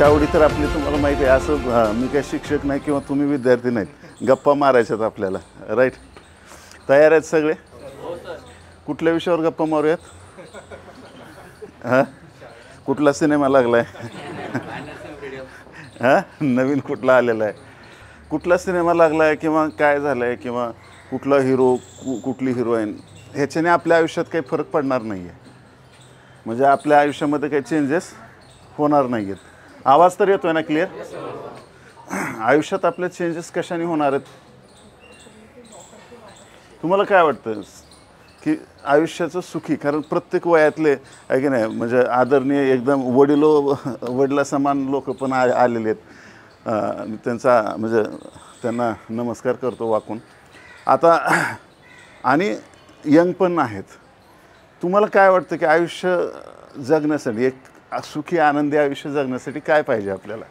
आवडी तर आपली तुम्हाला माहिती आहे. असं मी काही शिक्षक नाही किंवा तुम्ही विद्यार्थी नाहीत. गप्पा मारायच्यात आपल्याला, राईट? तयार आहेत सगळे? कुठल्या विषयावर गप्पा मारूयात? हां, कुठला सिनेमा लागला आहे? हां, नवीन कुठला आलेला आहे? कुठला सिनेमा लागला आहे किंवा काय झालं आहे किंवा कुठला हिरो, कुठली हिरोईन, ह्याच्याने आपल्या आयुष्यात काही फरक पडणार नाही आहे. म्हणजे आपल्या आयुष्यामध्ये काही चेंजेस होणार नाही आहेत. आवाज तर येतो आहे ना क्लिअर? आयुष्यात आपले चेंजेस कशाने होणार आहेत? तुम्हाला काय वाटतं की आयुष्याचं सुखी, कारण प्रत्येक वयातले आहे की नाही, म्हणजे आदरणीय एकदम वडिला समान लोक पण आलेले आहेत. त्यांचा म्हणजे त्यांना नमस्कार करतो वाकून. आता आणि यंग पण आहेत. तुम्हाला काय वाटतं की आयुष्य जगण्यासाठी, एक सुखी आनंदी आयुष्य जगण्यासाठी काय पाहिजे आपल्याला?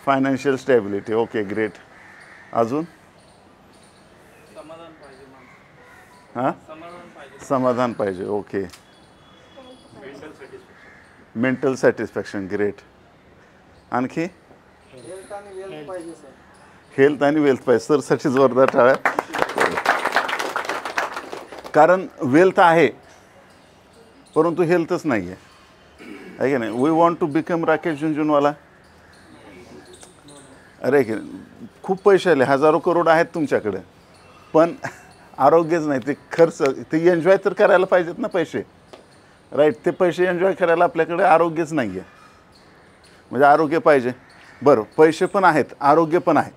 Financial stability. Okay, great. अजून? हां, समाधान पाहिजे. ओके. Mental satisfaction. ग्रेट. आणखी? हेल्थ आणि वेल्थ पाहिजे. सरसाठी जोरदार टाळ्या. कारण वेल्थ आहे परंतु हेल्थच नाही आहे की नाही? We want to become Rakesh Jhunjhunwala. अरे की खूप पैसे आले, हजारो करोड आहेत तुमच्याकडे, पण आरोग्यच नाही. ते खर्च, ते एन्जॉय तर करायला पाहिजेत ना पैसे, राईट? ते पैसे एन्जॉय करायला आपल्याकडे आरोग्यच नाही आहे. म्हणजे आरोग्य पाहिजे. बरं, पैसे पण आहेत, आरोग्य पण आहे.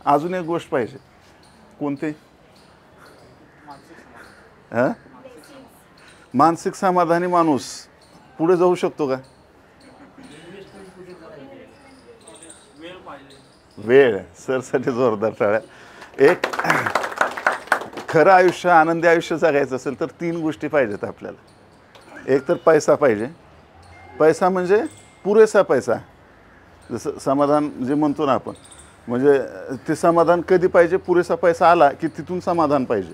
अजून एक गोष्ट पाहिजे. कोणती? हां, मानसिक समाधानी माणूस पुढे जाऊ शकतो का? वेळ. सरसाठी जोरदार टाळ्या. एक खरं आयुष्य, आनंदी आयुष्य जगायचं असेल तर 3 गोष्टी पाहिजेत आपल्याला. एक तर पैसा पाहिजे. पैसा म्हणजे पुरेसा पैसा. जसं समाधान जे म्हणतो ना आपण, म्हणजे ते समाधान कधी पाहिजे? पुरेसा पैसा आला की तिथून समाधान पाहिजे.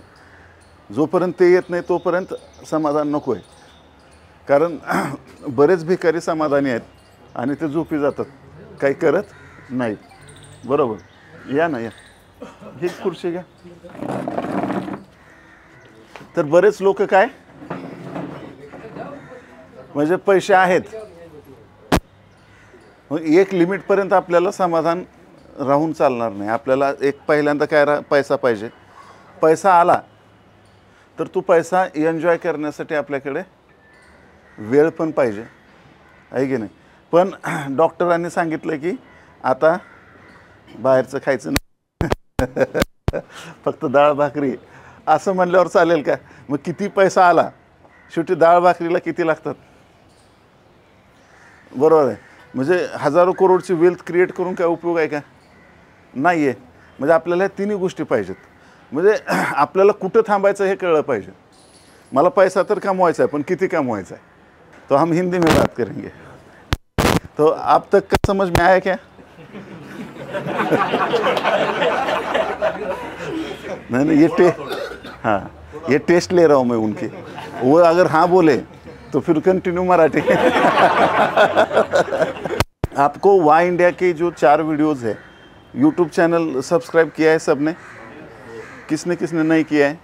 जोपर्यंत ते येत नाही तोपर्यंत समाधान नको आहे. कारण बरेच भिकारी समाधानी आहेत आणि ते झोपी जातात, काही करत नाहीत. बरोबर? या ना, या, ही खुर्ची घ्या. तर बरेच लोक काय, म्हणजे पैसे आहेत, मग एक लिमिटपर्यंत आपल्याला समाधान राहून चालणार नाही. आपल्याला एक पहिल्यांदा काय पैसा पाहिजे. पैसा आला तर तो पैसा एन्जॉय करण्यासाठी आपल्याकडे वेळ पण पाहिजे, आहे की नाही? पण डॉक्टरांनी सांगितलं की आता बाहेरचं खायचं नाही, फक्त डाळ भाकरी. असं म्हणल्यावर चालेल का? मग किती पैसा आला, शेवटी डाळ भाकरीला किती लागतात? बरोबर आहे. म्हणजे हजारो करोडची वेल्थ क्रिएट करून काय उपयोग आहे का? नाही आहे. म्हणजे आपल्याला ह्या 3 गोष्टी पाहिजेत. म्हणजे आपल्याला कुठं थांबायचं हे कळलं पाहिजे. मला पैसा तर कमवायचा आहे, पण किती कमवायचा आहे? तो हम हिंदी में बात करेंगे. तो आप तक का समझ में आया क्या? नहीं, हाँ, ये टेस्ट ले रहा हूँ मैं उनकी. वो अगर हाँ बोले तो फिर कंटिन्यू मराठी. आपको वाई इंडिया के जो 4 वीडियोज़ है, यूट्यूब चैनल सब्सक्राइब किया है सबने? किसने किसने नहीं किया है?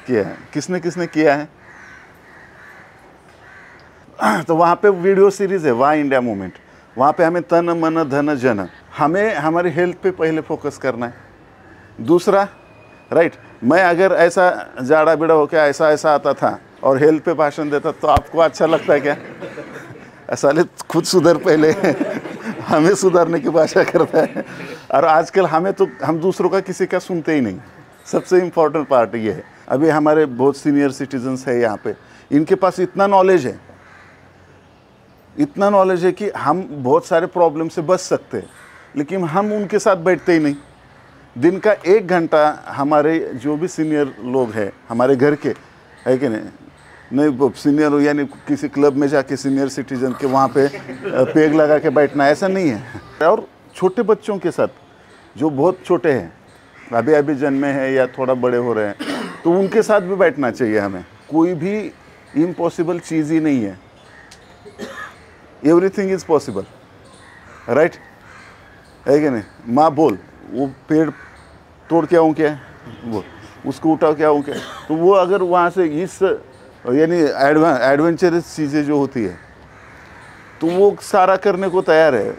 किया है. किसने किसने किया है? तो वहाँ पे वीडियो सीरीज़ है वाई इंडिया मूवमेंट. वहाँ पे हमें तन मन धन जन, हमें हमारी हेल्थ पे पहले फोकस करना है. दूसरा, राइट, मैं अगर ऐसा जाड़ा बिड़ा होकर ऐसा ऐसा आता था और हेल्थ पे भाषण देता तो आपको अच्छा लगता है क्या? साले खुद सुधर पहले. हमें सुधारने की भाषा करता है. और आजकल हम दूसरों का किसी का सुनते ही नहीं. सबसे इम्पोर्टेंट पार्ट ये है. अभी हमारे बहुत सीनियर सिटीजन्स है यहाँ पे, इनके पास इतना नॉलेज है कि हम बहुत सारे प्रॉब्लम से बच सकते हैं, लेकिन हम उनके साथ बैठते ही नहीं. दिन का 1 घंटा हमारे जो भी सीनियर लोग हैं हमारे घर के, है कि नहीं सीनियर यानी किसी क्लब में जाके सीनियर सिटीजन के वहाँ पे पेग लगा के बैठना, ऐसा नहीं है. और छोटे बच्चों के साथ जो बहुत छोटे हैं, अभी अभी जन्मे हैं या थोड़ा बड़े हो रहे हैं, तो उनके साथ भी बैठना चाहिए हमें. कोई भी इम्पॉसिबल चीज़ ही नहीं है, एवरीथिंग इज पॉसिबल, राइट है कि नहीं? माँ बोल, वो पेड़ तोड़ के आऊँ क्या, वो उसको उठाओ क्या आऊँ क्या, तो वो अगर वहाँ से इस यानी एडवेंचरस चीज़ें जो होती है तो वो सारा करने को तैयार है।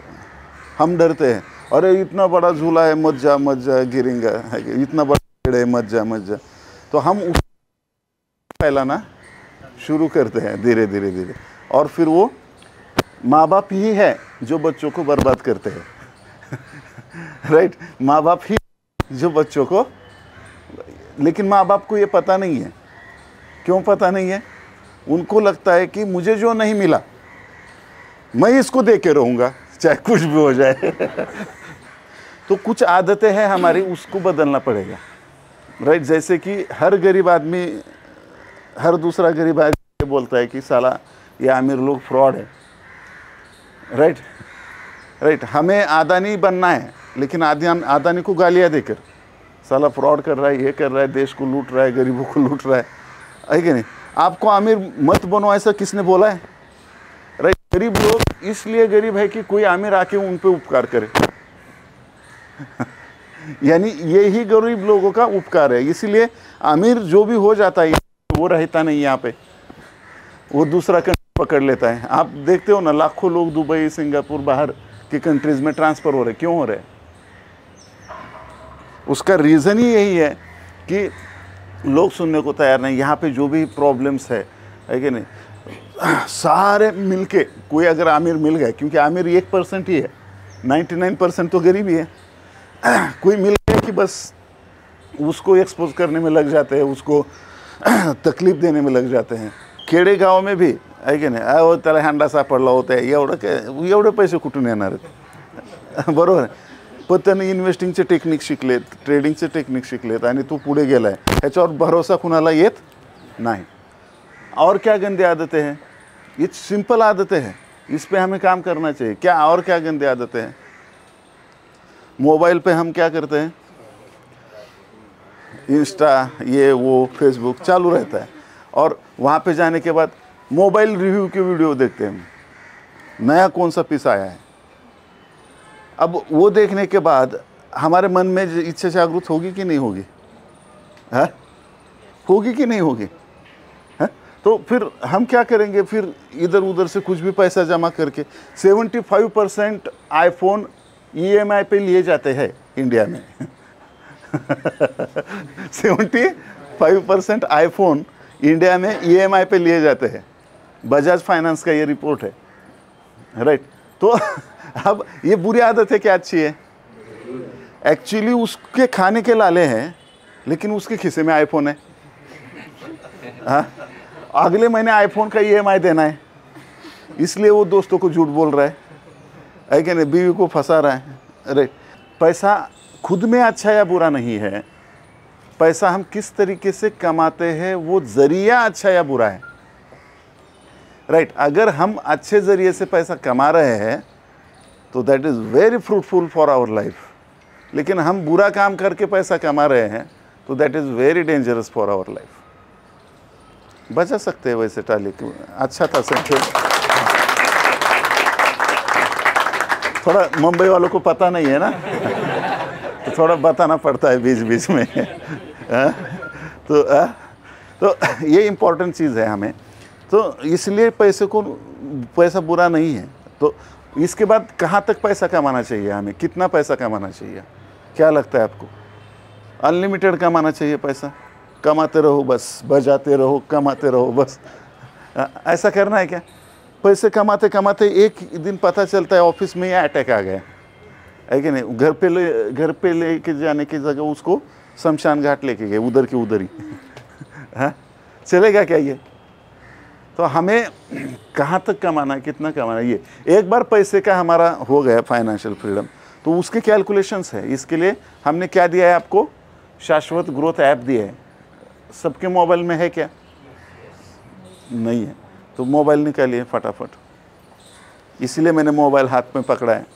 हम डरते हैं, अरे इतना बड़ा झूला है, मत जा गिरेंगा, इतना बड़ा पेड़ है, मत जा। तो हम उस फैलाना शुरू करते हैं धीरे धीरे धीरे, और फिर वो माँ बाप ही है जो बच्चों को बर्बाद करते हैं राइट, माँ बाप ही जो बच्चों को, लेकिन माँ बाप को ये पता नहीं है। क्यों पता नहीं है? उनको लगता है कि मुझे जो नहीं मिला मैं इसको दे के रहूँगा चाहे कुछ भी हो जाए तो कुछ आदतें हैं हमारी, उसको बदलना पड़ेगा, राइट। जैसे कि हर गरीब आदमी, हर दूसरा गरीब आदमी बोलता है कि साला ये अमीर लोग फ्रॉड है, राइट। हमें अदानी बनना है, लेकिन अदानी को गालियाँ देकर साला फ्रॉड कर रहा है, ये कर रहा है, देश को लूट रहा है, गरीबों को लूट रहा है कि नहीं? आपको अमीर मत बनो, ऐसा किसने बोला है, राइट। गरीब लोग इसलिए गरीब है कि कोई अमीर आके उन पे उपकार करे यानी यही गरीब लोगों का उपकार है। इसीलिए अमीर जो भी हो जाता है वो रहता नहीं यहाँ पे, वो दूसरा कंट्री पकड़ लेता है। आप देखते हो ना, लाखों लोग दुबई, सिंगापुर, बाहर के कंट्रीज में ट्रांसफ़र हो रहे। क्यों हो रहे? उसका रीज़न ही यही है कि लोग सुनने को तैयार नहीं। यहाँ पे जो भी प्रॉब्लम्स है कि नहीं, सारे मिलके कोई अगर आमिर मिल गए, क्योंकि आमिर 1% ही है, 99% तो गरीब ही है कोई मिल गया कि बस उसको एक्सपोज करने में लग जाते हैं, उसको तकलीफ देने में लग जाते हैं। खेडे गाव में भी आहे की नाही, अहो त्याला हँडा सापडला होता, एवढे पैसे कुठून येणार आहेत बरोबर आहे। पण त्याने इन्व्हेस्टिंगचे टेक्निक शिकलेत, ट्रेडिंगचे टेक्निक शिकलेत आणि तो पुढे गेला आहे, ह्याच्यावर भरोसा कुणाला येत नाही। और क्या गंदी आदतें हैं? ये सिंपल आदतें हैं, इस पे हमें काम करना चाहिए। क्या और क्या गंदी आदतें हैं? मोबाइल पे हम क्या करते हैं, इंस्टा, ये वो, फेसबुक चालू रहता है, और वहाँ पे जाने के बाद मोबाइल रिव्यू के वीडियो देखते हैं, नया कौन सा पीस आया है। अब वो देखने के बाद हमारे मन में इच्छा जागृत होगी कि नहीं होगी? है, होगी कि नहीं होगी? है, तो फिर हम क्या करेंगे? फिर इधर उधर से कुछ भी पैसा जमा करके 75% आईफोन EMI पे लिए जाते हैं इंडिया में 75% आईफोन इंडिया में EMI पे लिए जाते हैं। बजाज फाइनेंस का ये रिपोर्ट है, राइट। तो अब ये बुरी आदत है क्या अच्छी है? एक्चुअली उसके खाने के लाले हैं, लेकिन उसके खिसे में आईफोन है। हाँ, अगले महीने आईफोन का EMI देना है, इसलिए वो दोस्तों को झूठ बोल रहा है कि नहीं, बीवी को फंसा रहा है, राइट। पैसा खुद में अच्छा या बुरा नहीं है, पैसा हम किस तरीके से कमाते हैं वो जरिया अच्छा या बुरा है, राइट। अगर हम अच्छे जरिए से पैसा कमा रहे हैं तो that is very fruitful for our life, लेकिन हम बुरा काम करके पैसा कमा रहे हैं तो that is very dangerous for our life. बचा सकते हैं वैसे टाली, अच्छा था सब। थोड़ा मुंबई वालों को पता नहीं है ना तो थोड़ा बताना पड़ता है बीच बीच में तो ये इम्पोर्टेंट चीज़ है हमें। तो इसलिए पैसा बुरा नहीं है। तो इसके बाद कहाँ तक पैसा कमाना चाहिए हमें, कितना पैसा कमाना चाहिए? क्या लगता है आपको? अनलिमिटेड कमाना चाहिए पैसा? कमाते रहो बस, बजाते रहो, कमाते रहो बस, ऐसा करना है क्या? पैसे कमाते कमाते एक दिन पता चलता है ऑफिस में या अटैक आ गया है कि नहीं, घर पे लेके जाने की जगह उसको शमशान घाट लेके गए, उधर के उधर ही हाँ, चलेगा क्या ये? तो हमें कहाँ तक कमाना है, कितना कमाना है, ये एक बार पैसे का हमारा हो गया फाइनेंशियल फ्रीडम, तो उसके कैलकुलेशंस है। इसके लिए हमने क्या दिया है आपको? शाश्वत ग्रोथ ऐप दिया है। सबके मोबाइल में है क्या? नहीं है, तो मोबाइल निकालिए फटाफट। इसलिए मैंने मोबाइल हाथ में पकड़ा है,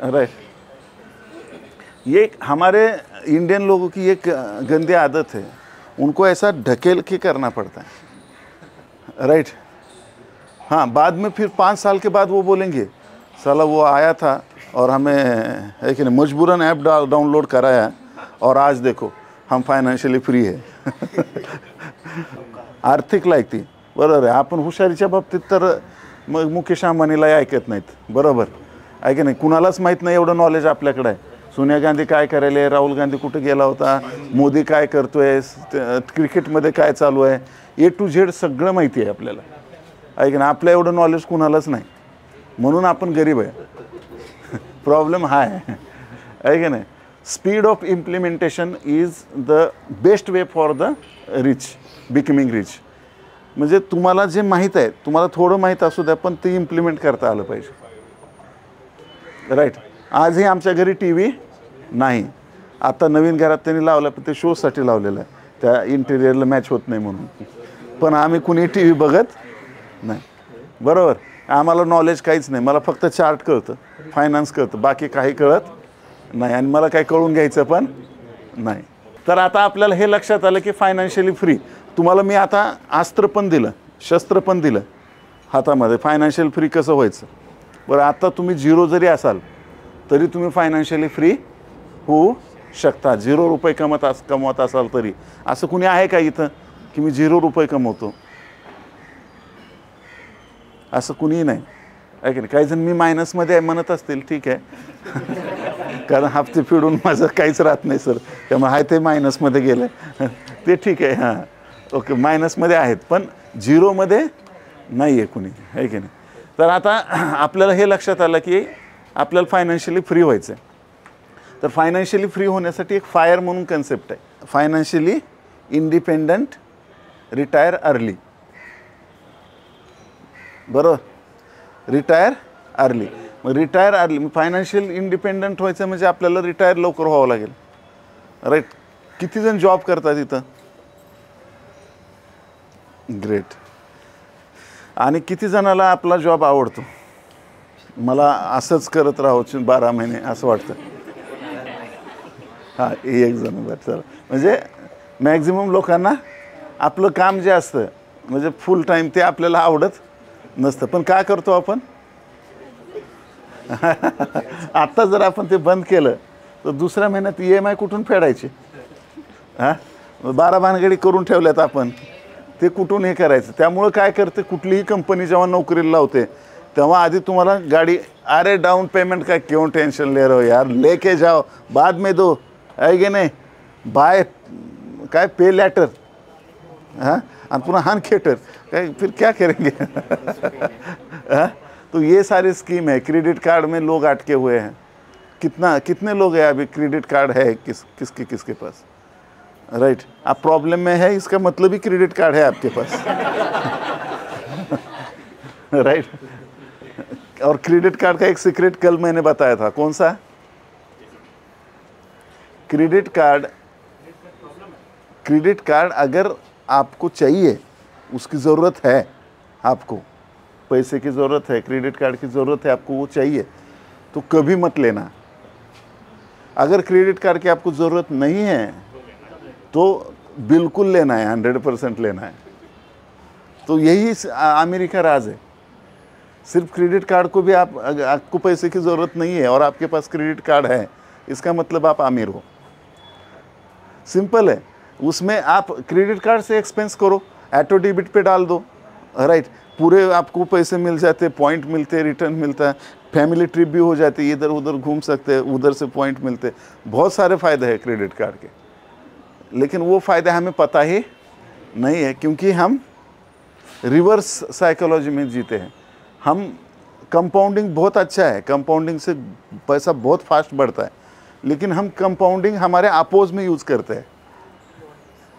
राइट। ये हमारे इंडियन लोगों की एक गंदी आदत है, उनको ऐसा ढकेल के करना पड़ता है। राइट। हाँ, बाद में फिर 5 साल के बाद वो बोलेंगे साला वो आया था और हमें है कि नहीं मजबूरन ऐप डाउनलोड कराया और आज देखो हम फायनान्शियली फ्री आहे. आर्थिक लायकी बरोबर आहे. आपण हुशारीच्या बाबतीत तर मग मुकेश अंबानीलाही ऐकत नाहीत, बरोबर आहे की नाही. कुणालाच माहीत नाही एवढं नॉलेज आपल्याकडे आहे. सोनिया गांधी काय करायले, राहुल गांधी कुठे गेला होता, मोदी काय करतोय, क्रिकेटमध्ये काय चालू आहे, A to Z सगळं माहिती आहे आपल्याला, आहे की नाही. आपल्या एवढं नॉलेज कुणालाच नाही, म्हणून आपण गरीब आहे. प्रॉब्लेम हा आहे की नाही. Speed of implementation is the best way for the rich becoming rich. म्हणजे तुम्हाला जे माहीत आहे, तुम्हाला थोडं माहीत असू द्या, पण ते इम्प्लिमेंट करता आलं पाहिजे. राईट. आजही आमच्या घरी टी व्ही नाही. आता नवीन घरात त्यांनी लावलं, पण ते शोसाठी लावलेलं आहे, त्या इंटेरियरला मॅच होत नाही म्हणून. पण आम्ही कुणी टी व्ही बघत नाही, बरोबर. आम्हाला नॉलेज काहीच नाही. मला फक्त चार्ट कळतं, फायनान्स कळतं, बाकी काही कळत नाही आणि मला काही कळून घ्यायचं पण नाही. तर आता आपल्याला हे लक्षात आलं की फायनान्शियली फ्री. तुम्हाला मी आता अस्त्र पण दिलं, शस्त्र पण दिलं हातामध्ये, फायनान्शियल फ्री कसं व्हायचं. बरं, आता तुम्ही 0 जरी असाल तरी तुम्ही फायनान्शियली फ्री होऊ शकता. 0 रुपये कमवत असाल तरी. असं कुणी आहे का इथं की मी 0 रुपये कमवतो? असं कुणीही नाही, आहे की नाही. काही जण मी मायनसमध्ये आहे म्हणत असतील, ठीक आहे. कारण हप्ते फिडून माझं काहीच राहत नाही सर, त्यामुळे आहे ते मायनसमध्ये गेलं, ते ठीक आहे. हां, ओके, मायनसमध्ये आहेत पण 0मध्ये नाही आहे कुणी, आहे की नाही. तर आता आपल्याला हे लक्षात आलं की आपल्याला फायनान्शियली फ्री व्हायचं आहे. तर फायनान्शियली फ्री होण्यासाठी एक फायर म्हणून कन्सेप्ट आहे, फायनान्शियली इंडिपेंडंट रिटायर अर्ली. बरोबर, रिटायर अर्ली. मग रिटायर अर्ली, फायनान्शियल इंडिपेंडंट व्हायचं म्हणजे आपल्याला रिटायर लवकर व्हावं लागेल, राईट. किती जण जॉब करतात इथं? ग्रेट. आणि किती जणाला आपला जॉब आवडतो? मला असंच करत राहावं 12 महिने असं वाटतं. हां, एक जण बरं. म्हणजे मॅक्झिमम लोकांना आपलं काम जे असतं म्हणजे फुल टाईम ते आपल्याला आवडत नसतं. पण काय करतो आपण? आत्ता जर आपण ते बंद केलं तर दुसऱ्या महिन्यात EMI कुठून फेडायचे? हां, 12 भानगडी करून ठेवल्यात आपण, ते कुठून हे करायचं. त्यामुळं काय करते, कुठलीही कंपनी जेव्हा नोकरीला लावते तेव्हा आधी तुम्हाला गाडी, अरे डाउन पेमेंट का क्यों टेंशन ले रहे हो यार, लेके जाओ बाद में दो, है कि नहीं, बाय काय पे लेटर. हाँ, और पुनः हान थिएटर, फिर क्या करेंगे. हाँ, तो ये सारी स्कीम है. क्रेडिट कार्ड में लोग अटके हुए हैं. कितने लोग हैं अभी क्रेडिट कार्ड है किसके पास, राइट. आप प्रॉब्लम में है, इसका मतलब ही क्रेडिट कार्ड है आपके पास. राइट. और क्रेडिट कार्ड का एक सीक्रेट कल मैंने बताया था, कौन सा? क्रेडिट कार्ड अगर आपको चाहिए, उसकी ज़रूरत है, आपको पैसे की ज़रूरत है, क्रेडिट कार्ड की ज़रूरत है, आपको वो चाहिए, तो कभी मत लेना. अगर क्रेडिट कार्ड की आपको ज़रूरत नहीं है तो बिल्कुल लेना है, 100% लेना है. तो यही आमिरी का राज है. सिर्फ क्रेडिट कार्ड को भी आपको पैसे की ज़रूरत नहीं है और आपके पास क्रेडिट कार्ड है, इसका मतलब आप अमीर हो. सिंपल है. उसमें आप क्रेडिट कार्ड से एक्सपेंस करो, ऑटो डेबिट पे डाल दो, राइट. पूरे आपको पैसे मिल जाते, पॉइंट मिलते, रिटर्न मिलता है, फैमिली ट्रिप भी हो जाती है, इधर उधर घूम सकते हैं, उधर से पॉइंट मिलते, बहुत सारे फ़ायदे हैं क्रेडिट कार्ड के. लेकिन वो फ़ायदे हमें पता ही नहीं है क्योंकि हम रिवर्स साइकोलॉजी में जीते हैं. हम कंपाउंडिंग बहुत अच्छा है, कंपाउंडिंग से पैसा बहुत फास्ट बढ़ता है, लेकिन हम कंपाउंडिंग हमारे अपोज में यूज़ करते हैं.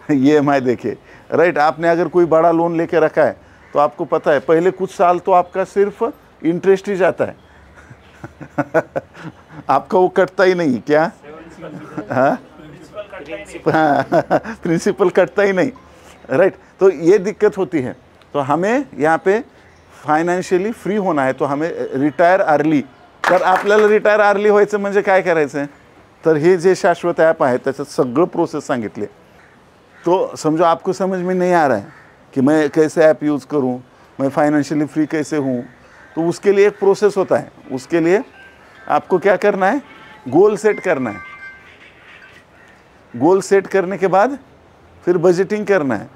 EMI देखिए, राइट. आपने अगर कोई बड़ा लोन लेके रखा है तो आपको पता है पहले कुछ साल तो आपका सिर्फ इंटरेस्ट ही जाता है. आपका वो कटता ही नहीं, क्या? हाँ, प्रिंसिपल कटता ही नहीं, राइट. तो ये दिक्कत होती है. तो हमें यहाँ पे फायनान्शियली फ्री होना है, तो हमें रिटायर अर्ली. तर आपल्याला रिटायर अर्ली व्हायचं म्हणजे काय करायचं आहे, तर हे जे शाश्वत ॲप आहे त्याच्यात सगळं प्रोसेस सांगितले. तो समझो आपको समझ में नहीं आ रहा है कि मैं कैसे ऐप यूज़ करूं, मैं फाइनेंशियली फ्री कैसे हूं। तो उसके लिए एक प्रोसेस होता है। उसके लिए आपको क्या करना है, गोल सेट करना है। गोल सेट करने के बाद फिर बजटिंग करना है,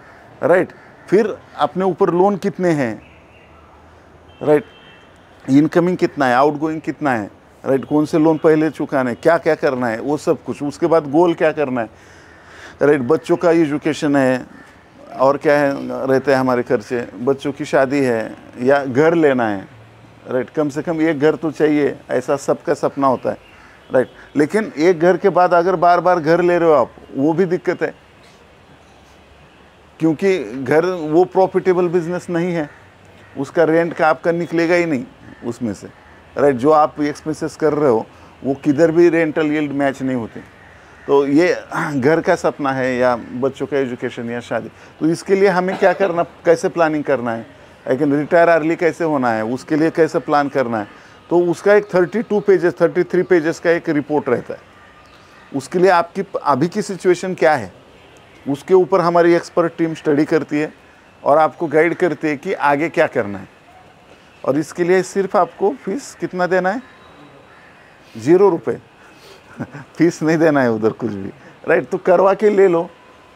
राइट। फिर अपने ऊपर लोन कितने हैं, राइट, इनकमिंग कितना है, आउटगोइंग कितना है, राइट, कौन से लोन पहले चुकाने, क्या क्या करना है, वो सब कुछ। उसके बाद गोल क्या करना है, राइट। बच्चों का एजुकेशन है, और क्या है रहते हैं हमारे खर्चे, बच्चों की शादी है या घर लेना है, राइट। कम से कम एक घर तो चाहिए, ऐसा सबका सपना होता है, राइट। लेकिन एक घर के बाद अगर बार बार घर ले रहे हो आप, वो भी दिक्कत है, क्योंकि घर वो प्रॉफिटेबल बिजनेस नहीं है, उसका रेंट का आपका निकलेगा ही नहीं उसमें से, राइट। जो आप एक्सपेंसेस कर रहे हो वो किधर भी रेंटल यील्ड मैच नहीं होती। तो ये घर का सपना है या बच्चों का एजुकेशन या शादी। तो इसके लिए हमें क्या करना, कैसे प्लानिंग करना है, लेकिन रिटायर अर्ली कैसे होना है, उसके लिए कैसे प्लान करना है। तो उसका एक 32 पेजेस 33 पेजेस का एक रिपोर्ट रहता है। उसके लिए आपकी अभी की सिचुएशन क्या है, उसके ऊपर हमारी एक्सपर्ट टीम स्टडी करती है और आपको गाइड करती है कि आगे क्या करना है। और इसके लिए सिर्फ आपको फीस कितना देना है, 0 रुपये फीस नहीं देना है उधर कुछ भी, राइट। तो करवा के ले लो,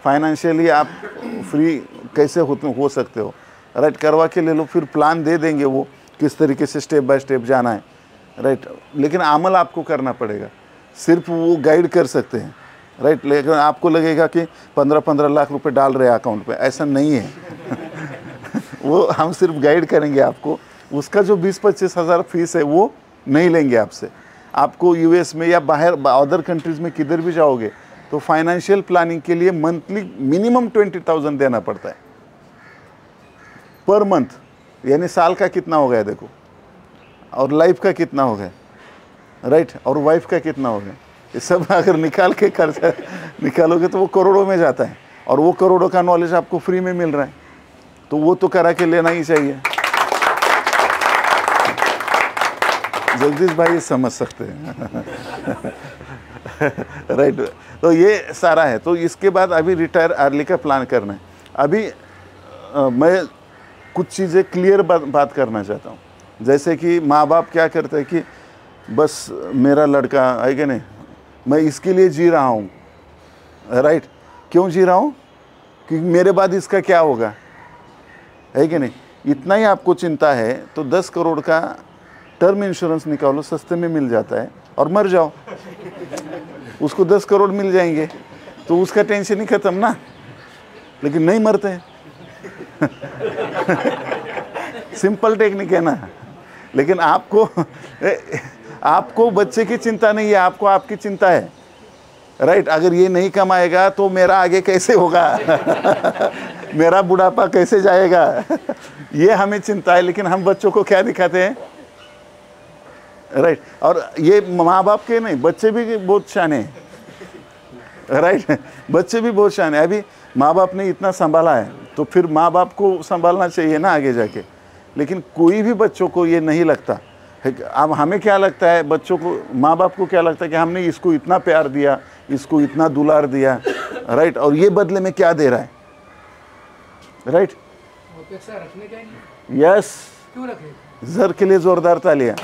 फाइनेंशियली आप फ्री कैसे हो सकते हो, राइट। करवा के ले लो, फिर प्लान दे देंगे वो किस तरीके से स्टेप बाय स्टेप जाना है, राइट। लेकिन अमल आपको करना पड़ेगा, सिर्फ वो गाइड कर सकते हैं, राइट। लेकिन आपको लगेगा कि 15-15 लाख रुपए डाल रहे हैं अकाउंट पे, ऐसा नहीं है वो हम सिर्फ गाइड करेंगे आपको। उसका जो 20-25 हज़ार फीस है वो नहीं लेंगे आपसे। आपको यूएस में या बाहर अदर कंट्रीज़ में किधर भी जाओगे तो फाइनेंशियल प्लानिंग के लिए मंथली मिनिमम 20,000 देना पड़ता है पर मंथ, यानी साल का कितना हो गया देखो, और लाइफ का कितना हो गया, राइट, और वाइफ का कितना हो गया। ये सब अगर निकाल के खर्चा निकालोगे तो वो करोड़ों में जाता है, और वो करोड़ों का नॉलेज आपको फ्री में मिल रहा है, तो वो तो करा के लेना ही चाहिए। जगदीश भाई समझ सकते हैं राइट। तो ये सारा है। तो इसके बाद अभी रिटायर अर्ली का प्लान करना है। अभी मैं कुछ चीज़ें क्लियर बात करना चाहता हूँ। जैसे कि माँ बाप क्या करते हैं कि बस मेरा लड़का है कि नहीं, मैं इसके लिए जी रहा हूँ, राइट। क्यों जी रहा हूँ, क्योंकि मेरे बाद इसका क्या होगा, है कि नहीं। इतना ही आपको चिंता है तो 10 करोड़ का टर्म इंश्योरेंस निकालो, सस्ते में मिल जाता है, और मर जाओ, उसको 10 करोड़ मिल जाएंगे, तो उसका टेंशन ही खत्म ना। लेकिन नहीं मरते हैं सिंपल टेक्निक है ना। लेकिन आपको बच्चे की चिंता नहीं है, आपको आपकी चिंता है, राइट। अगर ये नहीं कमाएगा तो मेरा आगे कैसे होगा मेरा बुढ़ापा कैसे जाएगा ये हमें चिंता है। लेकिन हम बच्चों को क्या दिखाते हैं, राइट। और ये माँ बाप के नहीं, बच्चे भी बहुत शाने हैं, राइट। बच्चे भी बहुत शाने हैं। अभी माँ बाप ने इतना संभाला है तो फिर माँ बाप को संभालना चाहिए ना आगे जाके। लेकिन कोई भी बच्चों को ये नहीं लगता। अब हमें क्या लगता है, बच्चों को, माँ बाप को क्या लगता है कि हमने इसको इतना प्यार दिया, इसको इतना दुलार दिया, राइट, और ये बदले में क्या दे रहा है, राइट। यस, जर के लिए जोरदार तालियां।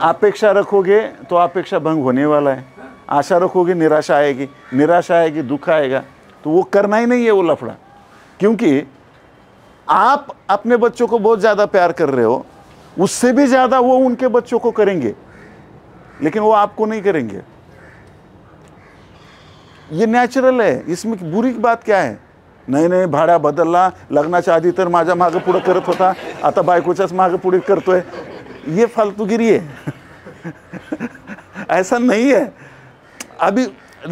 अपेक्षा रखोगे तो अपेक्षा भंग होने वाला है, आशा रखोगे निराशा आएगी, निराशा आएगी दुख आएगा। तो वो करना ही नहीं है वो लफड़ा, क्योंकि आप अपने बच्चों को बहुत ज़्यादा प्यार कर रहे हो, उससे भी ज़्यादा वो उनके बच्चों को करेंगे, लेकिन वो आपको नहीं करेंगे। ये नेचुरल है, इसमें बुरी बात क्या है। नाही नाही भाड्या बदलला, लग्नाच्या आधी तर माझ्या मागं पुढं करत होता, आता बायकोच्याच मागं पुढे करतोय, ये फालतूगिरी है ऐसा नहीं है। अभी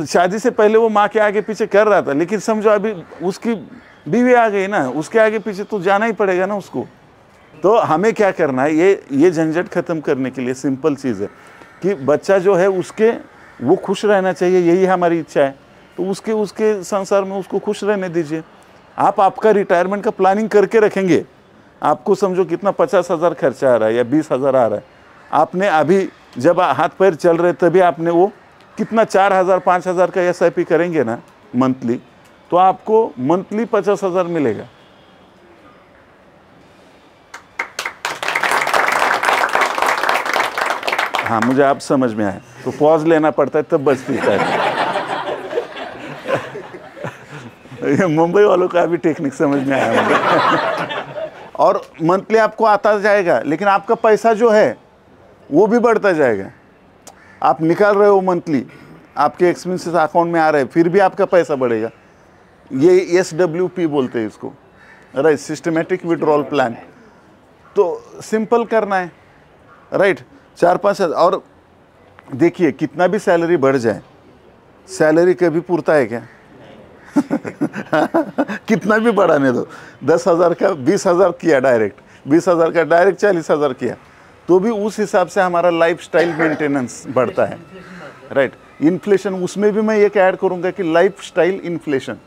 शादी से पहले वो माँ के आगे पीछे कर रहा था, लेकिन समझो अभी उसकी बीवी आ गई ना, उसके आगे पीछे तो जाना ही पड़ेगा ना उसको। तो हमें क्या करना है, ये झंझट खत्म करने के लिए सिंपल चीज़ है कि बच्चा जो है उसके वो खुश रहना चाहिए, यही हमारी इच्छा है। तो उसके संसार में उसको खुश रहने दीजिए। आप आपका रिटायरमेंट का प्लानिंग करके रखेंगे। आपको समझो कितना 50,000 खर्चा आ रहा है या 20,000 आ रहा है, आपने अभी जब हाथ पैर चल रहे तभी आपने वो कितना 4,000 5,000 का SIP करेंगे ना मंथली, तो आपको मंथली 50,000 मिलेगा। हाँ, मुझे आप समझ में आया, तो पॉज लेना पड़ता है तब बचती है। ये मुंबई वालों का भी टेक्निक समझ में आया मुझे। और मंथली आपको आता जाएगा, लेकिन आपका पैसा जो है वो भी बढ़ता जाएगा। आप निकाल रहे हो मंथली, आपके एक्सपेंसेस अकाउंट में आ रहे हैं, फिर भी आपका पैसा बढ़ेगा। ये SWP बोलते हैं इसको, राइट, सिस्टमेटिक विड्रॉल प्लान। तो सिंपल करना है, राइट। 4-5 और देखिए, कितना भी सैलरी बढ़ जाए, सैलरी कभी पूरता है क्या? कितना भी बढ़ाने दो, 10,000 का 20,000 किया डायरेक्ट, 20,000 का डायरेक्ट 40,000 किया, तो भी उस हिसाब से हमारा लाइफस्टाइल मेंटेनेंस बढ़ता है, राइट। इन्फ्लेशन, उसमें भी मैं एक ऐड करूंगा कि lifestyle inflation,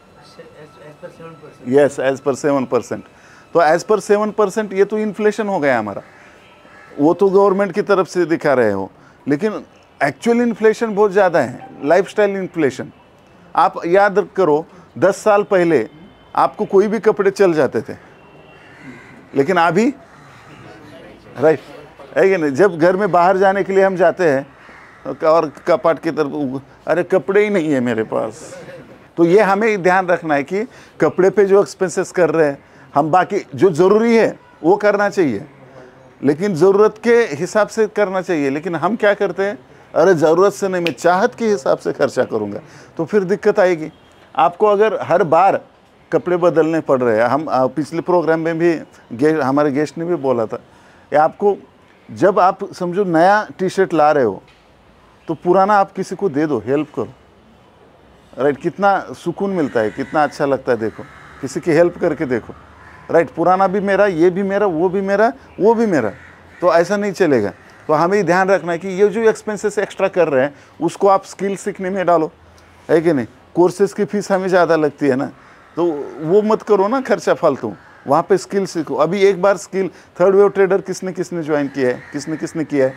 yes, as per 7%। तो एज पर 7% ये तो इन्फ्लेशन हो गया हमारा, वो तो गवर्नमेंट की तरफ से दिखा रहे हो, लेकिन एक्चुअल इन्फ्लेशन बहुत ज़्यादा है, लाइफस्टाइल इन्फ्लेशन। आप याद करो, 10 साल पहले आपको कोई भी कपड़े चल जाते थे, लेकिन अभी, राइट है कि नहीं, जब घर में बाहर जाने के लिए हम जाते हैं और कपाट की तरफ, अरे कपड़े ही नहीं है मेरे पास। तो ये हमें ध्यान रखना है कि कपड़े पे जो एक्सपेंसेस कर रहे हैं हम, बाकी जो ज़रूरी है वो करना चाहिए, लेकिन ज़रूरत के हिसाब से करना चाहिए। लेकिन हम क्या करते हैं, अरे ज़रूरत से नहीं, मैं चाहत के हिसाब से खर्चा करूँगा, तो फिर दिक्कत आएगी। आपको अगर हर बार कपड़े बदलने पड़ रहे हैं, हम पिछले प्रोग्राम में भी हमारे गेस्ट ने भी बोला था, या आपको जब आप समझो नया टी-शर्ट ला रहे हो तो पुराना आप किसी को दे दो, हेल्प करो, राइट। कितना सुकून मिलता है, कितना अच्छा लगता है, देखो किसी की हेल्प करके देखो, राइट। पुराना भी मेरा, ये भी मेरा, वो भी मेरा, वो भी मेरा, तो ऐसा नहीं चलेगा। तो हमें ध्यान रखना है कि ये जो एक्सपेंसेस एक्स्ट्रा कर रहे हैं उसको आप स्किल सीखने में डालो, है कि नहीं। कोर्सेज की फीस हमें ज़्यादा लगती है ना, तो वो मत करो ना खर्चा फालतू, वहाँ पे स्किल सीखो। अभी एक बार स्किल, थर्ड वेव ट्रेडर किसने किसने ज्वाइन किया है, किसने किसने किया है,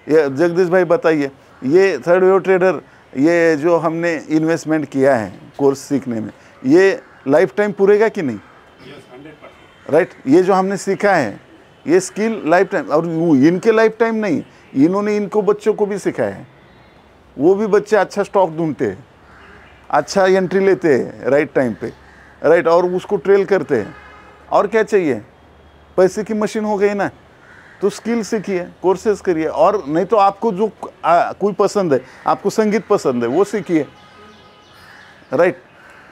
ये जगदीश भाई बताइए। ये थर्ड वेव ट्रेडर, ये जो हमने इन्वेस्टमेंट किया है कोर्स सीखने में, ये लाइफ टाइम पूरेगा कि नहीं, राइट। ये जो हमने सीखा है ये स्किल लाइफ टाइम, और इनके लाइफ टाइम नहीं, इन्होंने इनको बच्चों को भी सिखाया है। वो भी बच्चे अच्छा स्टॉक ढूंढते हैं, अच्छा एंट्री लेते हैं राइट टाइम पे, राइट, और उसको ट्रेल करते हैं। और क्या चाहिए, पैसे की मशीन हो गई ना, तो स्किल सीखिए, कोर्सेज करिए। और नहीं तो आपको जो कोई पसंद है, आपको संगीत पसंद है, वो सीखिए, राइट।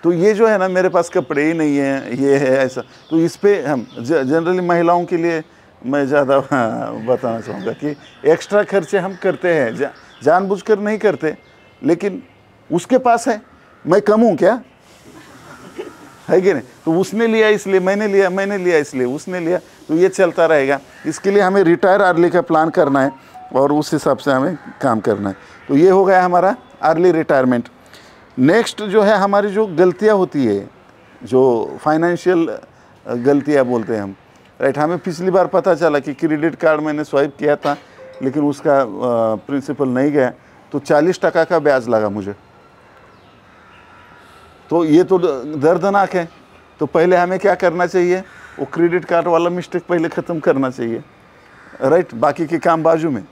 तो ये जो है ना, मेरे पास कपड़े ही नहीं है, ये है ऐसा, तो इस पे हम जनरली महिलाओं के लिए मैं ज़्यादा बताना चाहूँगा कि एक्स्ट्रा खर्चे हम करते हैं, जानबूझकर नहीं करते, लेकिन उसके पास है, मैं कम हूँ क्या, है कि नहीं। तो उसने लिया इसलिए मैंने लिया, मैंने लिया इसलिए उसने लिया, तो ये चलता रहेगा। इसके लिए हमें रिटायर अर्ली का प्लान करना है और उस हिसाब से हमें काम करना है। तो ये हो गया हमारा अर्ली रिटायरमेंट। नेक्स्ट जो है, हमारी जो गलतियाँ होती है, जो फाइनेंशियल गलतियाँ बोलते हैं हम, राइट। हमें पिछली बार पता चला कि क्रेडिट कार्ड मैंने स्वाइप किया था, लेकिन उसका प्रिंसिपल नहीं गया, तो 40% का ब्याज लगा मुझे। तो ये तो दर्दनाक है। तो पहले हमें क्या करना चाहिए, वो क्रेडिट कार्ड वाला मिस्टेक पहले ख़त्म करना चाहिए, राइट। बाकी के काम बाजू में,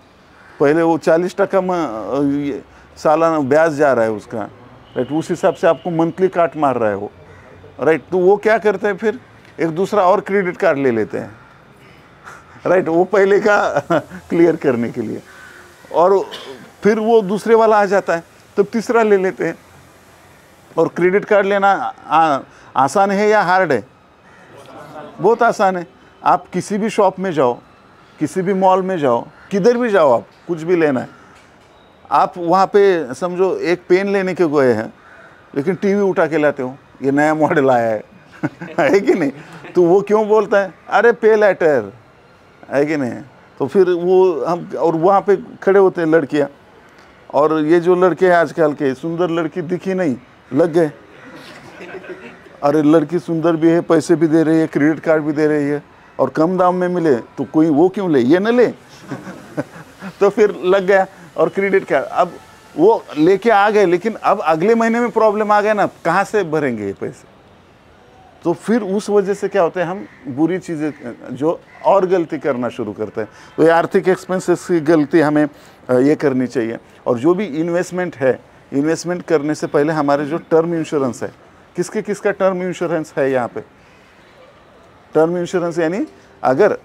पहले वो 40% सालाना ब्याज जा रहा है उसका, राइट। उस हिसाब से आपको मंथली काट मार रहा है वो, राइट। तो वो क्या करते हैं, फिर एक दूसरा और क्रेडिट कार्ड ले लेते हैं, राइट, वो पहले का क्लियर करने के लिए, और फिर वो दूसरे वाला आ जाता है, तब तीसरा ले लेते हैं। और क्रेडिट कार्ड लेना आसान है या हार्ड है? बहुत आसान है। आप किसी भी शॉप में जाओ, किसी भी मॉल में जाओ, किधर भी जाओ, आप कुछ भी लेना है, आप वहाँ पे समझो एक पेन लेने के गए हैं, लेकिन टीवी उठा के लाते हो, ये नया मॉडल आया है है कि नहीं। तो वो क्यों बोलता है, अरे पे लेटर, है कि नहीं। तो फिर वो हम, और वहाँ पे खड़े होते हैं लड़कियाँ, और ये जो लड़के हैं आजकल के, सुंदर लड़की दिखी नहीं, लग गए, अरे लड़की सुंदर भी है, पैसे भी दे रही है, क्रेडिट कार्ड भी दे रही है, और कम दाम में मिले तो कोई वो क्यों ले, ये न ले तो फिर लग गया, और क्रेडिट कार्ड। अब वो लेके आ गए, लेकिन अब अगले महीने में प्रॉब्लम आ गया ना, कहाँ से भरेंगे ये पैसे? तो फिर उस वजह से क्या होता है, हम बुरी चीज़ें जो और गलती करना शुरू करते हैं। तो ये आर्थिक एक्सपेंसेस की गलती हमें ये करनी चाहिए। और जो भी इन्वेस्टमेंट है, इन्वेस्टमेंट करने से पहले हमारे जो टर्म इंश्योरेंस है, किसके किसका टर्म इंश्योरेंस है यहाँ पे? टर्म इंश्योरेंस यानी अगर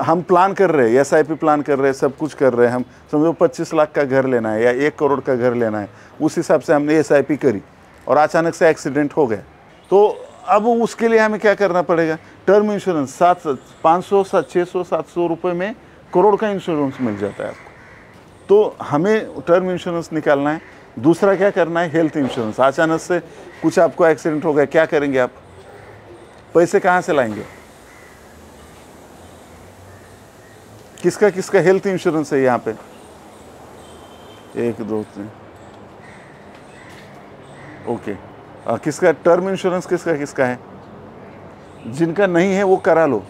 हम प्लान कर रहे हैं, SIP प्लान कर रहे हैं, सब कुछ कर रहे हैं, हम समझो 25 लाख का घर लेना है या 1 करोड़ का घर लेना है, उस हिसाब से हमने SIP करी और अचानक से एक्सीडेंट हो गया, तो अब उसके लिए हमें क्या करना पड़ेगा? टर्म इंश्योरेंस 500 600 700 रुपये में करोड़ का इंश्योरेंस मिल जाता है आपको। तो हमें टर्म इंश्योरेंस निकालना है। दूसरा क्या करना है? Health insurance. अचानक से कुछ आपको एक्सीडेंट हो गया, क्या करेंगे आप? पैसे कहाँ से लाएंगे? किसका किसका हेल्थ इंश्योरेंस है यहाँ पे? 1 2 3 ओके। किसका टर्म इंश्योरेंस किसका किसका है? जिनका नहीं है वो करा लो।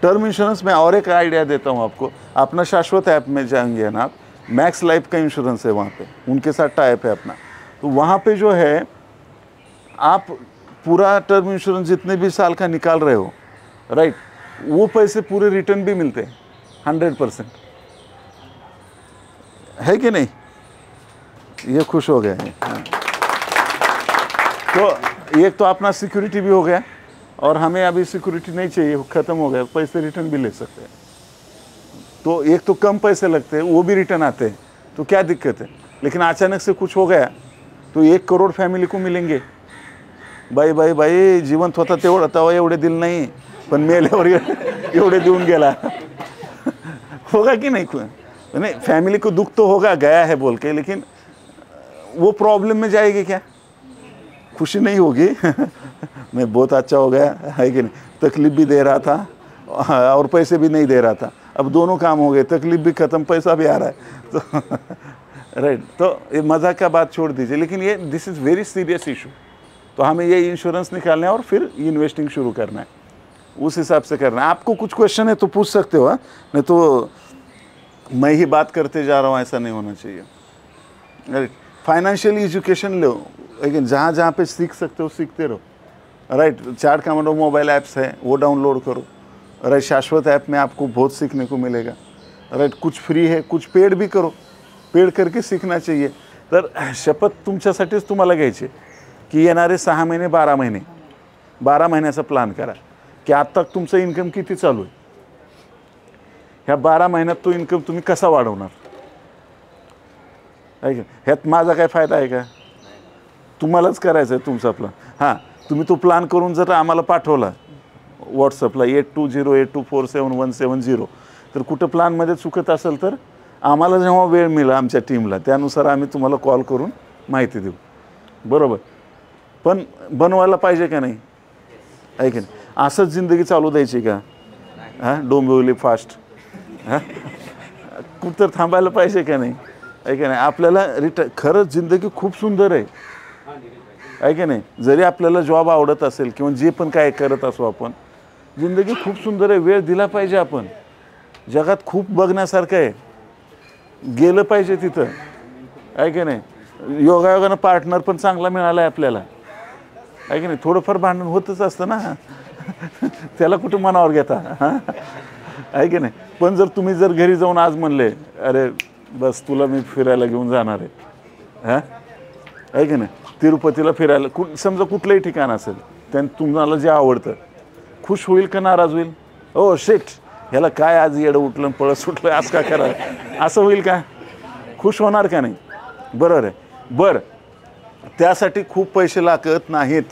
टर्म इंश्योरेंस में और एक आइडिया देता हूँ आपको। अपना शाश्वत ऐप में जाएंगे ना आप, मैक्स लाइफ का इंश्योरेंस है वहाँ पे, उनके साथ टाइप है अपना। तो वहाँ पे जो है, आप पूरा टर्म इंश्योरेंस जितने भी साल का निकाल रहे हो, राइट, वो पैसे पूरे रिटर्न भी मिलते हैं 100%, है कि नहीं? ये खुश हो गया है। हाँ। तो एक तो अपना सिक्योरिटी भी हो गया, और हमें अभी सिक्योरिटी नहीं चाहिए, ख़त्म हो गया, पैसे रिटर्न भी ले सकते हैं। तो एक तो कम पैसे लगते हैं, वो भी रिटर्न आते हैं, तो क्या दिक्कत है? लेकिन अचानक से कुछ हो गया तो 1 करोड़ फॅमिली को मिलेंगे। बाई जिवंत होता तेवढा एवढे दिल नाही, पण मेल्यावर एवढे देऊन गेला। होगा कि नहीं? नहीं, फैमिली को दुख तो होगा, गया है बोल के, लेकिन वो प्रॉब्लम में जाएगी क्या? खुशी नहीं होगी। मैं बहुत अच्छा हो गया, है कि नहीं? तकलीफ भी दे रहा था और पैसे भी नहीं दे रहा था, अब दोनों काम हो गए, तकलीफ भी खत्म, पैसा भी आ रहा है। तो राइट, तो ये मजाक का बात छोड़ दीजिए, लेकिन ये this is very serious issue. तो हमें ये इंश्योरेंस निकालना है और फिर इन्वेस्टिंग शुरू करना है, उस हिसाब से करना है। आपको कुछ क्वेश्चन है तो पूछ सकते हो, नहीं तो मैं ही बात करते जा रहा हूँ, ऐसा नहीं होना चाहिए। राइट, फाइनेंशियल एजुकेशन लो, लेकिन जहाँ जहाँ पे सीख सकते हो सीखते रहो। Right, chart commando mobile apps है, वो डाउनलोड करो। राइट, शाश्वत ऐप में आपको बहुत सीखने को मिलेगा। राइट, कुछ फ्री है, कुछ पेड भी करो, पेड करके सीखना चाहिए। तर शपथ तुमच्यासाठीच तुम्हाला घ्यायची की येणारे 6 महिने 12 महिने 12 महिन्याचा प्लॅन करा की आता तुमचं इन्कम किती चालू आहे, ह्या 12 महिन्यात तो इन्कम तुम्ही कसा वाढवणार, आहे का? ह्यात माझा काय फायदा आहे का? तुम्हालाच करायचं आहे तुमचा प्लॅन। हां, तुम्ही तो प्लॅन करून जर आम्हाला पाठवला व्हॉट्सअपला 8208247170, तर कुठं प्लॅनमध्ये चुकत असेल तर आम्हाला जेव्हा वेळ मिळेल आमच्या टीमला, त्यानुसार आम्ही तुम्हाला कॉल करून माहिती देऊ, बरोबर? पण बनवायला पाहिजे का नाही, आहे की नाही? असंच जिंदगी चालू द्यायची का? हां, डोंबिवली फास्ट, हां, कुठं थांबायला पाहिजे का नाही, आहे की नाही? आपल्याला खरंच जिंदगी खूप सुंदर आहे की नाही? जरी आपल्याला जॉब आवडत असेल किंवा जे पण काय करत असो, आपण जिंदगी खूप सुंदर आहे, वेळ दिला पाहिजे आपण। जगात खूप बघण्यासारखं आहे, गेलं पाहिजे तिथं, आहे की नाही? योगायोगानं पार्टनर पण चांगला मिळाला आहे आपल्याला, आहे की नाही? थोडंफार भांडण होतच असतं ना, त्याला कुठं मनावर घेता, हां, आहे की नाही? पण जर तुम्ही जर घरी जाऊन आज म्हणले, अरे बस तुला मी फिरायला घेऊन जाणार आहे, हां, आहे की नाही? तिरुपतीला फिरायला, समजा कुठलंही ठिकाण असेल, त्यानं तुम्हाला जे आवडतं, खुश होईल का नाराज होईल? ओ शिट, ह्याला काय आज येडं उठलं पळत सुटलं, आज का करा, असं होईल का? खुश होणार का नाही? बरोबर आहे. बरं, त्यासाठी खूप पैसे लागत नाहीत,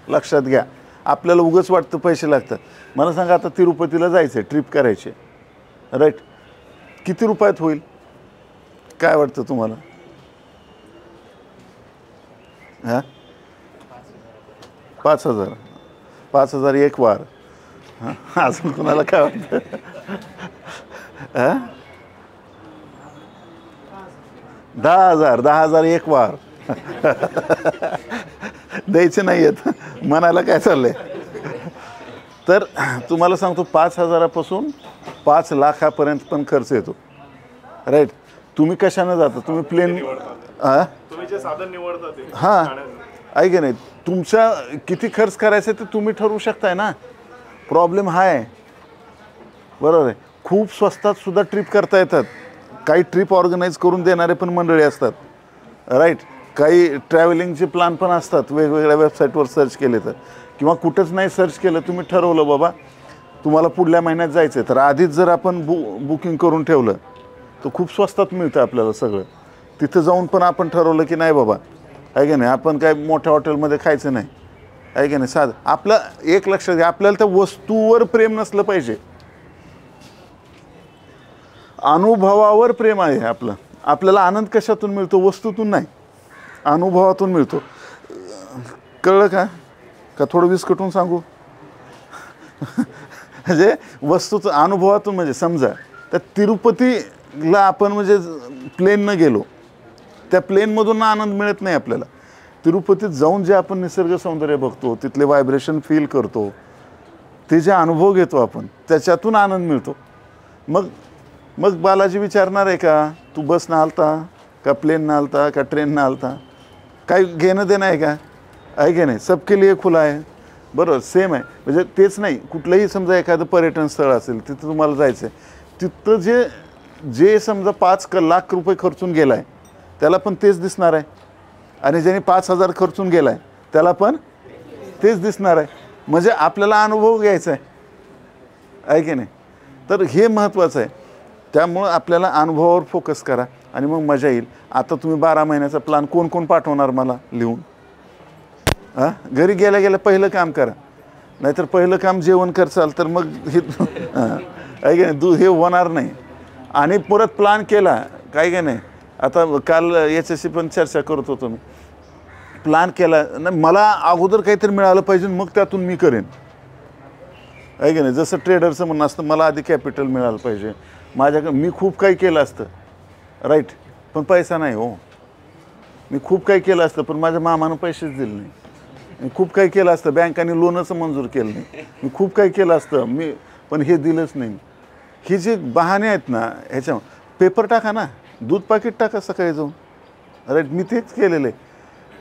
लक्षात घ्या. आपल्याला उगाच वाटतं पैसे लागतात. मला सांगा, आता तिरुपतीला जायचं आहे, ट्रिप करायची, राईट, किती रुपयात होईल? काय वाटतं तुम्हाला? हां, 5,000. 5,000 एक वार. हां, अजून कोणाला काय वाटतं? हां, 10,000. 10,000 एक वार. द्यायचे नाही आहेत, मनाला काय चाललंय? तर तुम्हाला सांगतो, 5,000पासून 5 लाखापर्यंत पण खर्च येतो, राईट. तुम्ही कशाने जाता, तुम्ही प्लेन, हां तुम्ही जे साधन निवडता ते हां आहे की नाही, तुमचा किती खर्च करायचा ते तुम्ही ठरवू शकताय ना. प्रॉब्लेम हा आहे, बरोबर आहे. खूप स्वस्तात सुद्धा ट्रिप करता येतात. काही ट्रिप ऑर्गनाईज करून देणारे पण मंडळी असतात, राईट. काही ट्रॅव्हलिंगचे प्लॅन पण असतात, वेगवेगळ्या वेबसाईटवर सर्च केले तर, किंवा कुठंच नाही सर्च केलं, तुम्ही ठरवलं बाबा तुम्हाला पुढल्या महिन्यात जायचं आहे, तर आधीच जर आपण बुकिंग करून ठेवलं तर खूप स्वस्तात मिळतं आपल्याला सगळं. तिथं जाऊन पण आपण ठरवलं की नाही बाबा, आहे की नाही, आपण काय मोठ्या हॉटेलमध्ये खायचं नाही, आहे की नाही, साधं आपलं एक लक्षात घ्या, आपल्याला त्या वस्तूवर प्रेम नसलं पाहिजे, अनुभवावर प्रेम आहे आपलं. आपल्याला आनंद कशातून मिळतो, वस्तूतून नाही, अनुभवातून मिळतो. कळलं का? का थोडं विस्कटून सांगू? म्हणजे वस्तूचं अनुभवातून, म्हणजे समजा त्या तिरुपतीला आपण म्हणजे प्लेननं गेलो, त्या प्लेनमधून आनंद मिळत नाही आपल्याला. तिरुपतीत जाऊन जे आपण निसर्ग सौंदर्य बघतो, तिथले व्हायब्रेशन फील करतो, ते जे अनुभव घेतो आपण, त्याच्यातून आनंद मिळतो. मग मग बालाजी विचारणार आहे का तू बसनं आलता का प्लेननं आलता का ट्रेननं आलता, काही घेणं देणं आहे का, आहे की नाही. सबके लिए खुला आहे, बरोबर, सेम आहे. म्हणजे तेच नाही, कुठलंही समजा एखादं पर्यटन स्थळ असेल, तिथं तुम्हाला जायचं आहे, तिथं जे जे समजा 5 लाख रुपये खर्चून गेला आहे त्याला पण तेच दिसणार आहे, आणि ज्याने 5,000 खर्चून गेला आहे त्याला पण तेच दिसणार आहे. म्हणजे आपल्याला अनुभव घ्यायचा आहे की नाही. तर हे महत्त्वाचं आहे. त्यामुळं आपल्याला अनुभवावर फोकस करा आणि मग मजा येईल. आता तुम्ही 12 महिन्याचा प्लॅन कोण कोण पाठवणार मला लिहून? हां, घरी गेल्या गेल्या पहिलं काम करा, नाहीतर पहिलं काम जेवण करसाल तर मग हे आहे की नाही, हे होणार नाही. आणि परत प्लॅन केला काय की नाही. आता काल याच्याशी पण चर्चा करत होतो मी, प्लॅन केला नाही, मला अगोदर काहीतरी मिळालं पाहिजे, मग त्यातून मी करेन, आहे की नाही. जसं ट्रेडरचं म्हणणं असतं, मला आधी कॅपिटल मिळालं पाहिजे, माझ्याकडे मी खूप काही केलं असतं, राईट, पण पैसा नाही हो. मी खूप काही केलं असतं पण माझ्या मामानं पैसेच दिले नाही. मी खूप काही केलं असतं, बँकाने लोनच मंजूर केलं नाही. मी खूप काही केलं असतं मी, पण हे दिलंच नाही. हे जे बहाणे आहेत ना, ह्याच्या पेपर टाका ना, दूध पाकिट टाका सकाळी जाऊन, राईट. मी तेच केलेलं आहे.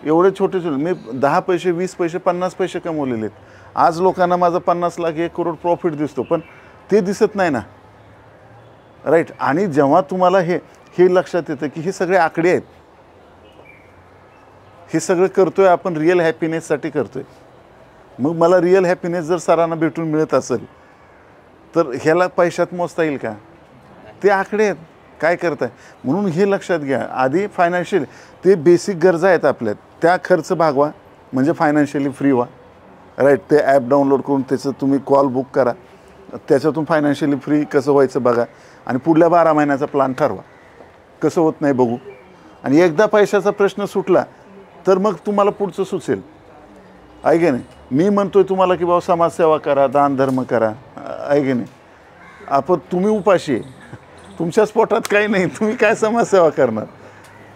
एवढे छोटे छोटे मी 10 पैसे 20 पैसे 50 पैसे कमवलेले आहेत. आज लोकांना माझं 50 लाख 1 करोड प्रॉफिट दिसतो, पण ते दिसत नाही ना, राईट. आणि जेव्हा तुम्हाला हे लक्षात येतं की हे सगळे आकडे आहेत, हे सगळं करतोय आपण रिअल हॅपीनेससाठी करतोय. मग मला रिअल हॅपीनेस जर सरांना भेटून मिळत असेल तर ह्याला पैशात मोजता येईल का? ते आकडे आहेत, काय करताय. म्हणून हे लक्षात घ्या, आधी फायनान्शियल ते बेसिक गरजा आहेत आपल्या, त्या खर्च भागवा, म्हणजे फायनान्शियली फ्री व्हा, राईट. ते ॲप डाउनलोड करून त्याचं तुम्ही कॉल बुक करा, त्याच्यातून फायनान्शियली फ्री कसं व्हायचं बघा, आणि पुढल्या 12 महिन्याचा प्लॅन ठरवा, कसं होत नाही बघू. आणि एकदा पैशाचा प्रश्न सुटला तर मग तुम्हाला पुढचं सुचेल, आहे की नाही. मी म्हणतोय तुम्हाला की बाबा समाजसेवा करा, दानधर्म करा, आहे की नाही. आपण तुम्ही उपाशी आहे, तुमच्याच पोटात काही नाही, तुम्ही काय समाजसेवा करणार.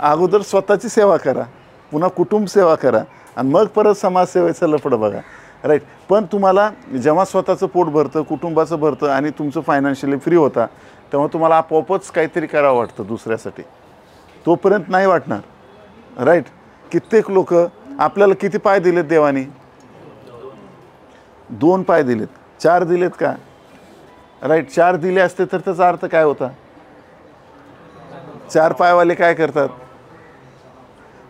अगोदर स्वतःची सेवा करा, पुन्हा कुटुंब सेवा करा, आणि मग परत समाजसेवेचं लफडं बघा, राईट. पण तुम्हाला जेव्हा स्वतःचं पोट भरतं, कुटुंबाचं भरतं, आणि तुमचं फायनान्शियली फ्री होता, तेव्हा तुम्हाला आपोआपच काहीतरी करावं वाटतं दुसऱ्यासाठी. तोपर्यंत नाही वाटणार, राईट. कित्येक लोक आपल्याला किती पाय दिलेत देवानी? 2 पाय दिलेत, 4 दिलेत का? राईट. 4 दिले असते तर त्याचा अर्थ काय होता? 4 पायवाले काय करतात?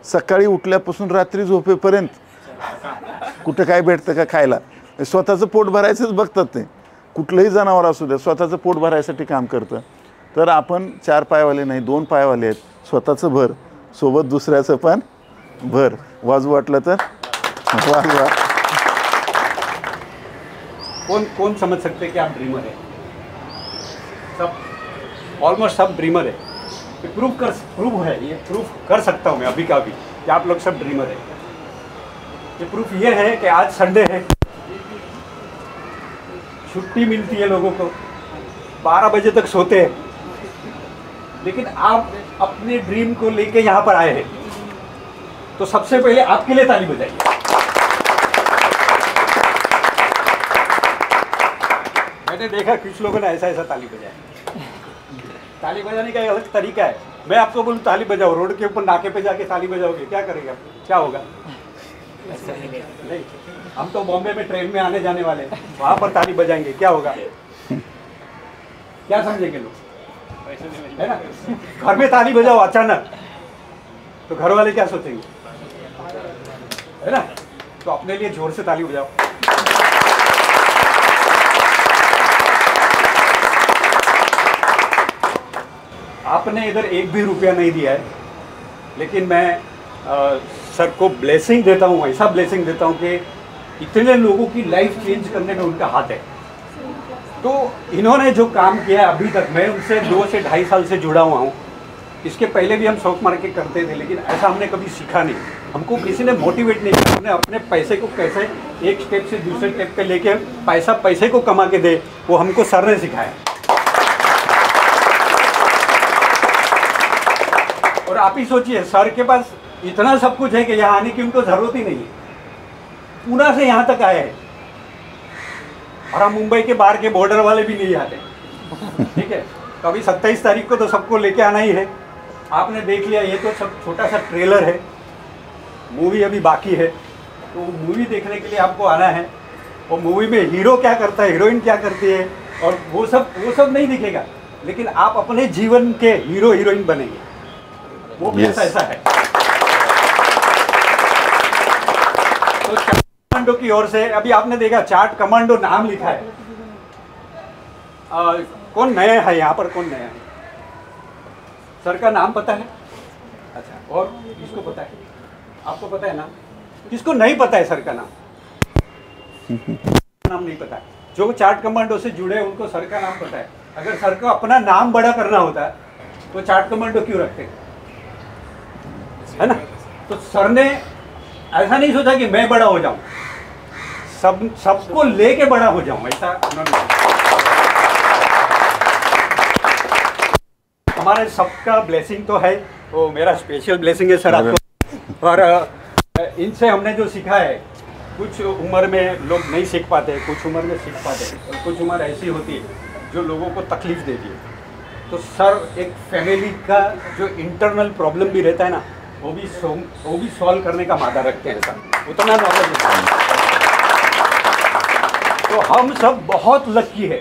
सकाळी उठल्यापासून रात्री झोपेपर्यंत कुठं काय भेटतं का खायला? स्वतःचं पोट भरायचंच बघतात ते. कुठलंही जनावर असू द्या, स्वतःचं पोट भरायसाठी काम करतं. तर आपण 4 पायवाले नाही, 2 पायवाले आहेत. स्वतःचं भर, सोबत दुसऱ्याचं पण भर. वाजू वाटलं तर वाजवा. कौन कौन समझ सकते हैं कि आप ड्रीमर है? सब ऑलमोस्ट सब ड्रीमर है. ये प्रूफ है, ये प्रूफ कर सकता हूँ मैं अभी का अभी कि आप लोग सब ड्रीमर है. ये प्रूफ ये है कि आज संडे है, छुट्टी मिलती है लोगों को, 12 बजे तक सोते हैं, लेकिन आप अपने ड्रीम को लेके यहाँ पर आए हैं. तो सबसे पहले आपके लिए ताली बजाइए. मैंने देखा कुछ लोगों ने ऐसा ताली बजाया. ताली बजाने का एक अलग तरीका है. मैं आपको बोलूँ ताली बजाओ, रोड के ऊपर नाके पे जाके ताली बजाओगे, क्या करेगा, क्या होगा? नहीं, हम तो बॉम्बे में ट्रेन में आने जाने वाले हैं, वहाँ पर ताली बजाएंगे, क्या होगा? क्या समझेंगे लोग, है ना? घर में ताली बजाओ अचानक, तो घर वाले क्या सोचेंगे, है ना? तो अपने लिए जोर से ताली बजाओ। आपने इधर एक भी रुपया नहीं दिया है, लेकिन मैं सर को ब्लेसिंग देता हूँ, ऐसा ब्लेसिंग देता हूँ कि इतने लोगों की लाइफ चेंज करने में उनका हाथ है। तो इन्होंने जो काम किया है अभी तक, मैं उनसे 2 से 2.5 साल से जुड़ा हुआ हूँ। इसके पहले भी हम स्टॉक मार्केट करते थे, लेकिन ऐसा हमने कभी सीखा नहीं, हमको किसी ने मोटिवेट नहीं किया। हमने अपने पैसे को कैसे एक स्टेप से दूसरे स्टेप पे लेके पैसे को कमा के दे, वो हमको सर ने सिखाया। और आप ही सोचिए, सर के पास इतना सब कुछ है कि यहाँ आने की उनको जरूरत ही नहीं है, पूना से यहाँ तक आए हैं। और हम मुंबई के बाहर के बॉर्डर वाले भी नहीं आते, ठीक है? तो अभी 27 तारीख को तो सबको लेके आना ही है। आपने देख लिया, ये तो सब छोटा सा ट्रेलर है, मूवी अभी बाकी है। तो मूवी देखने के लिए आपको आना है। और मूवी में हीरो क्या करता है, हीरोइन क्या करती है, और वो सब नहीं दिखेगा, लेकिन आप अपने जीवन के हीरो हीरोइन बनेंगे, वो भी ऐसा है। तो चार्ट कमांडो की ओर से अभी आपने देखा, चार्ट कमांडो नाम लिखा है। कौन नया है यहाँ पर, कौन नया है? सर का नाम पता है? अच्छा, और किसको पता है? आपको पता है नाम? किसको नहीं पता है सर का नाम? नाम नहीं पता है। जो चार्ट कमांडो से जुड़े हैं उनको सर का नाम पता है। अगर सर को अपना नाम बड़ा करना होता तो चार्ट कमांडो क्यों रखते, है ना? तो सर ने ऐसा नहीं सोचा कि मैं बड़ा हो जाऊं, सबको लेके बड़ा हो जाऊं, ऐसा उन्होंने। हमारे सबका ब्लेसिंग तो है, वो मेरा स्पेशल ब्लेसिंग है सर आपको। और इनसे हमने जो सीखा है, कुछ उम्र में लोग नहीं सीख पाते, कुछ उम्र में सीख पाते, और कुछ उम्र ऐसी होती है जो लोगों को तकलीफ देती है। तो सर एक फैमिली का जो इंटरनल प्रॉब्लम भी रहता है ना, वो भी सॉल्व करने का मादा रखते हैं सर, उतना नॉलेज है। तो हम सब बहुत लकी है,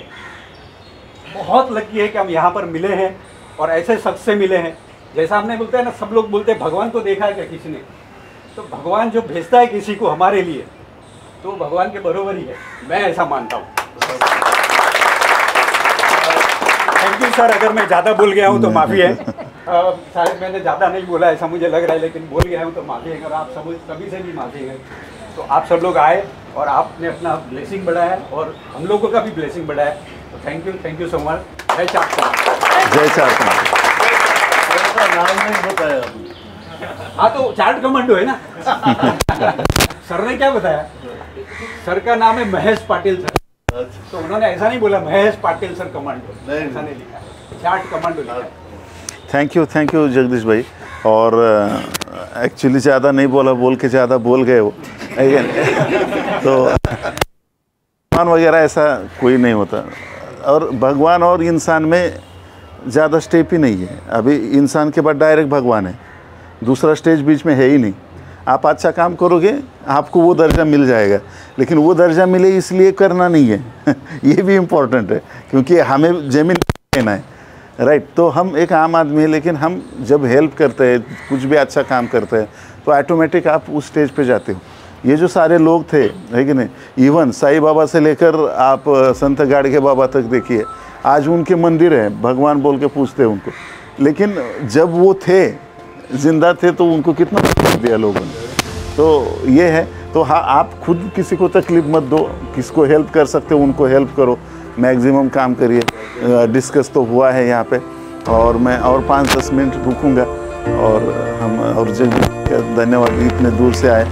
बहुत लकी है कि हम यहाँ पर मिले हैं और ऐसे शख्स से मिले हैं। जैसा हमने बोलते हैं ना, सब लोग बोलते हैं भगवान को देखा है क्या किसी ने? तो भगवान जो भेजता है किसी को हमारे लिए, तो भगवान के बरोबर ही है, मैं ऐसा मानता हूँ। थैंक यू सर, अगर मैं ज़्यादा बोल गया हूँ तो माफ़ी है। शायद मैंने ज़्यादा नहीं बोला ऐसा मुझे लग रहा है, लेकिन बोल गया हूँ तो माफ़ी है। अगर आप सभी से भी माफ़ी है। तो आप सब लोग आए और आपने अपना ब्लेसिंग बढ़ाया और हम लोगों का भी ब्लेसिंग बढ़ाया। तो थैंक यू सो मच। जय चार्ट कमांडो। जय चार्ट कमांडो। नाम नहीं बताया। हाँ, तो चार्ट कमांडो है ना। सर ने क्या बताया? सर का नाम है महेश पाटिल सर। तो उन्होंने ऐसा नहीं बोला महेश पाटिल सर कमांडो, ऐसा नहीं लिखा, चार्ट कमांडो लिखा है। थैंक यू जगदीश भाई। और एक्चुअली ज़्यादा नहीं बोला, बोल के ज़्यादा बोल गए वो। तो भगवान वगैरह ऐसा कोई नहीं होता, और भगवान और इंसान में ज़्यादा स्टेप ही नहीं है। अभी इंसान के बाद डायरेक्ट भगवान है, दूसरा स्टेज बीच में है ही नहीं। आप अच्छा काम करोगे आपको वो दर्जा मिल जाएगा, लेकिन वो दर्जा मिले इसलिए करना नहीं है। ये भी इम्पोर्टेंट है, क्योंकि हमें ज़मीन लेना है, राइट? तो हम एक आम आदमी है, लेकिन हम जब हेल्प करते हैं, कुछ भी अच्छा काम करते हैं, तो ऑटोमेटिक आप उस स्टेज पे जाते हो। ये जो सारे लोग थे, है कि नहीं, इवन साईं बाबा से लेकर आप संत गाड़गे बाबा तक देखिए, आज उनके मंदिर हैं, भगवान बोल के पूछते हैं उनको। लेकिन जब वो थे, जिंदा थे, तो उनको कितना तकलीफ दिया लोगों ने। तो ये है। तो हाँ, आप खुद किसी को तकलीफ मत दो, किसको हेल्प कर सकते हो उनको हेल्प करो, मैक्सिमम काम करिए। डिस्कस तो हुआ है यहाँ पे, और मैं और 5-10 मिनट रुकूंगा, और हम और जगदीश का धन्यवाद, इतने दूर से आए।